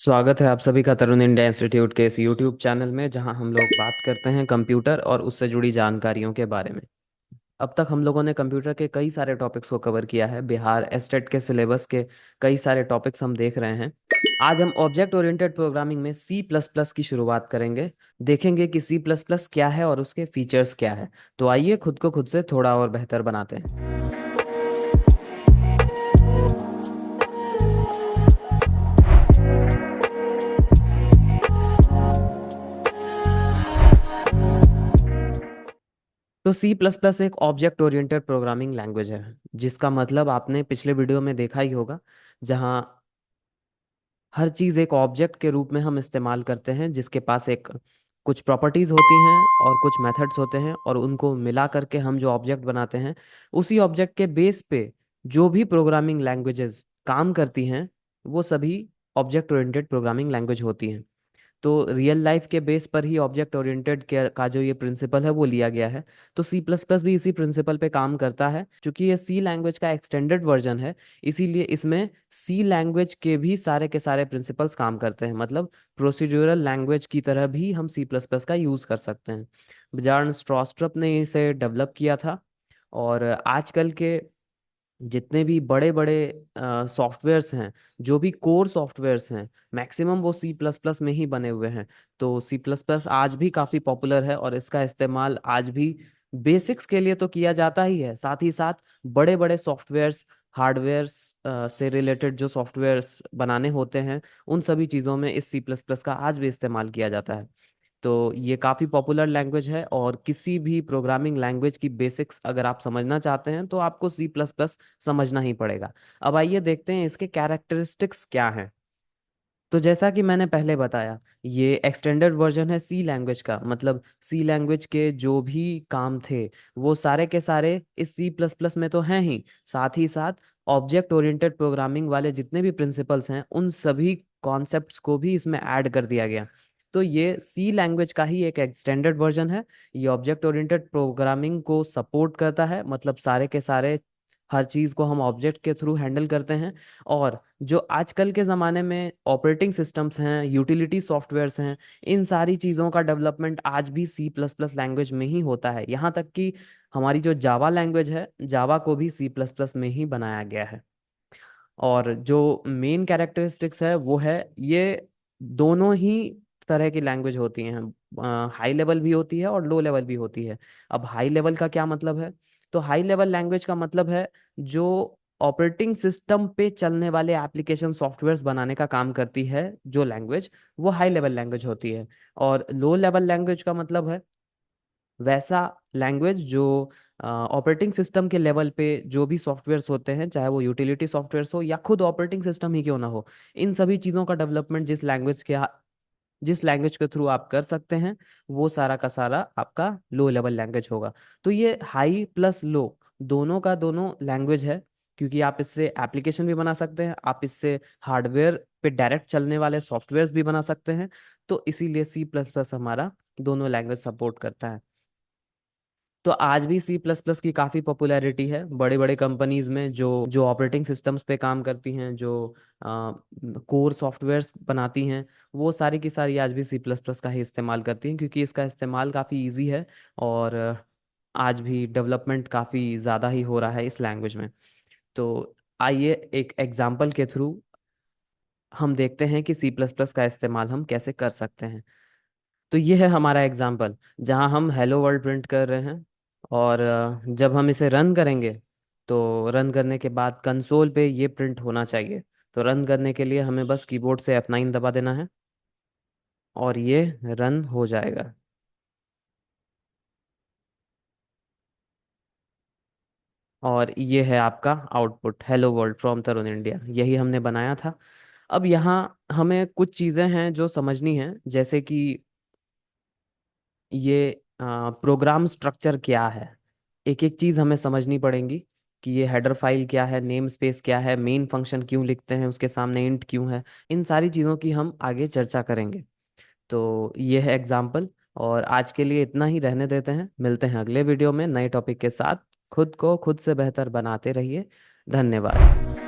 स्वागत है आप सभी का तरुण इंडिया इंस्टीट्यूट के इस यूट्यूब चैनल में, जहां हम लोग बात करते हैं कंप्यूटर और उससे जुड़ी जानकारियों के बारे में। अब तक हम लोगों ने कंप्यूटर के कई सारे टॉपिक्स को कवर किया है। बिहार एस्टेट के सिलेबस के कई सारे टॉपिक्स हम देख रहे हैं। आज हम ऑब्जेक्ट ओरिएंटेड प्रोग्रामिंग में सी प्लस प्लस की शुरुआत करेंगे। देखेंगे कि सी प्लस प्लस क्या है और उसके फीचर्स क्या है। तो आइए खुद को खुद से थोड़ा और बेहतर बनाते हैं। तो सी प्लस प्लस एक ऑब्जेक्ट ओरिएंटेड प्रोग्रामिंग लैंग्वेज है, जिसका मतलब आपने पिछले वीडियो में देखा ही होगा, जहाँ हर चीज़ एक ऑब्जेक्ट के रूप में हम इस्तेमाल करते हैं, जिसके पास एक कुछ प्रॉपर्टीज़ होती हैं और कुछ मेथड्स होते हैं, और उनको मिला करके हम जो ऑब्जेक्ट बनाते हैं, उसी ऑब्जेक्ट के बेस पे जो भी प्रोग्रामिंग लैंग्वेजेस काम करती हैं, वो सभी ऑब्जेक्ट ओरिएंटेड प्रोग्रामिंग लैंग्वेज होती हैं। तो रियल लाइफ के बेस पर ही ऑब्जेक्ट ओरिएंटेड के का जो ये प्रिंसिपल है वो लिया गया है। तो सी प्लस प्लस भी इसी प्रिंसिपल पे काम करता है। क्योंकि ये सी लैंग्वेज का एक्सटेंडेड वर्जन है, इसीलिए इसमें सी लैंग्वेज के भी सारे के सारे प्रिंसिपल्स काम करते हैं। मतलब प्रोसीड्यूरल लैंग्वेज की तरह भी हम सी प्लस प्लस का यूज़ कर सकते हैं। बजार्न स्ट्रॉस्ट्रप ने इसे डेवलप किया था। और आजकल के जितने भी बड़े बड़े सॉफ्टवेयर्स हैं, जो भी कोर सॉफ्टवेयर्स हैं, मैक्सिमम वो सी प्लस प्लस में ही बने हुए हैं। तो सी प्लस प्लस आज भी काफ़ी पॉपुलर है, और इसका इस्तेमाल आज भी बेसिक्स के लिए तो किया जाता ही है, साथ ही साथ बड़े बड़े सॉफ्टवेयर्स, हार्डवेयर्स से रिलेटेड जो सॉफ्टवेयर्स बनाने होते हैं, उन सभी चीज़ों में इस सी प्लस प्लस का आज भी इस्तेमाल किया जाता है। तो ये काफ़ी पॉपुलर लैंग्वेज है, और किसी भी प्रोग्रामिंग लैंग्वेज की बेसिक्स अगर आप समझना चाहते हैं तो आपको सी प्लस प्लस समझना ही पड़ेगा। अब आइए देखते हैं इसके कैरेक्टरिस्टिक्स क्या हैं। तो जैसा कि मैंने पहले बताया, ये एक्सटेंडेड वर्जन है सी लैंग्वेज का। मतलब सी लैंग्वेज के जो भी काम थे, वो सारे के सारे इस सी प्लस प्लस में तो हैं ही। साथ ही साथ ऑब्जेक्ट ओरिएंटेड प्रोग्रामिंग वाले जितने भी प्रिंसिपल्स हैं, उन सभी कॉन्सेप्ट्स को भी इसमें ऐड कर दिया गया। तो ये सी लैंग्वेज का ही एक एक्सटेंडेड वर्जन है। ये ऑब्जेक्ट ओरिएंटेड प्रोग्रामिंग को सपोर्ट करता है। मतलब सारे के सारे हर चीज़ को हम ऑब्जेक्ट के थ्रू हैंडल करते हैं। और जो आजकल के ज़माने में ऑपरेटिंग सिस्टम्स हैं, यूटिलिटी सॉफ्टवेयर्स हैं, इन सारी चीज़ों का डेवलपमेंट आज भी सी प्लस प्लस लैंग्वेज में ही होता है। यहाँ तक कि हमारी जो जावा लैंग्वेज है, जावा को भी सी प्लस प्लस में ही बनाया गया है। और जो मेन कैरेक्टरिस्टिक्स है वो है, ये दोनों ही तरह की लैंग्वेज होती हैं। हाई लेवल भी होती है और लो लेवल भी होती है। अब हाई लेवल का क्या मतलब है? तो हाई लेवल लैंग्वेज का मतलब है जो ऑपरेटिंग सिस्टम पे चलने वाले एप्लीकेशन सॉफ्टवेयर्स बनाने का काम करती है, जो लैंग्वेज, वो हाई लेवल लैंग्वेज होती है। और लो लेवल लैंग्वेज का मतलब है वैसा लैंग्वेज जो ऑपरेटिंग सिस्टम के लेवल पे जो भी सॉफ्टवेयर्स होते हैं, चाहे वो यूटिलिटी सॉफ्टवेयर्स हो या खुद ऑपरेटिंग सिस्टम ही क्यों ना हो, इन सभी चीज़ों का डेवलपमेंट जिस लैंग्वेज के थ्रू आप कर सकते हैं, वो सारा का सारा आपका लो लेवल लैंग्वेज होगा। तो ये हाई प्लस लो दोनों का दोनों लैंग्वेज है। क्योंकि आप इससे एप्लीकेशन भी बना सकते हैं, आप इससे हार्डवेयर पे डायरेक्ट चलने वाले सॉफ्टवेयर्स भी बना सकते हैं। तो इसीलिए सी प्लस प्लस हमारा दोनों लैंग्वेज सपोर्ट करता है। तो आज भी सी प्लस प्लस की काफ़ी पॉपुलैरिटी है बड़े बड़े कंपनीज में, जो जो ऑपरेटिंग सिस्टम्स पे काम करती हैं, जो कोर सॉफ्टवेयर्स बनाती हैं, वो सारी की सारी आज भी सी प्लस प्लस का ही इस्तेमाल करती हैं, क्योंकि इसका इस्तेमाल काफ़ी इजी है। और आज भी डेवलपमेंट काफ़ी ज़्यादा ही हो रहा है इस लैंग्वेज में। तो आइए एक एग्जाम्पल के थ्रू हम देखते हैं कि सी प्लस प्लस का इस्तेमाल हम कैसे कर सकते हैं। तो ये है हमारा एग्जाम्पल, जहाँ हम हेलो वर्ल्ड प्रिंट कर रहे हैं। और जब हम इसे रन करेंगे, तो रन करने के बाद कंसोल पे ये प्रिंट होना चाहिए। तो रन करने के लिए हमें बस कीबोर्ड से F9 दबा देना है, और ये रन हो जाएगा। और ये है आपका output, hello world from Tarun India, यही हमने बनाया था। अब यहाँ हमें कुछ चीज़ें हैं जो समझनी है, जैसे कि ये प्रोग्राम स्ट्रक्चर क्या है। एक एक चीज़ हमें समझनी पड़ेगी कि ये हेडर फाइल क्या है, नेम स्पेस क्या है, मेन फंक्शन क्यों लिखते हैं, उसके सामने इंट क्यों है। इन सारी चीज़ों की हम आगे चर्चा करेंगे। तो ये है एग्जाम्पल, और आज के लिए इतना ही रहने देते हैं। मिलते हैं अगले वीडियो में नए टॉपिक के साथ। खुद को खुद से बेहतर बनाते रहिए। धन्यवाद।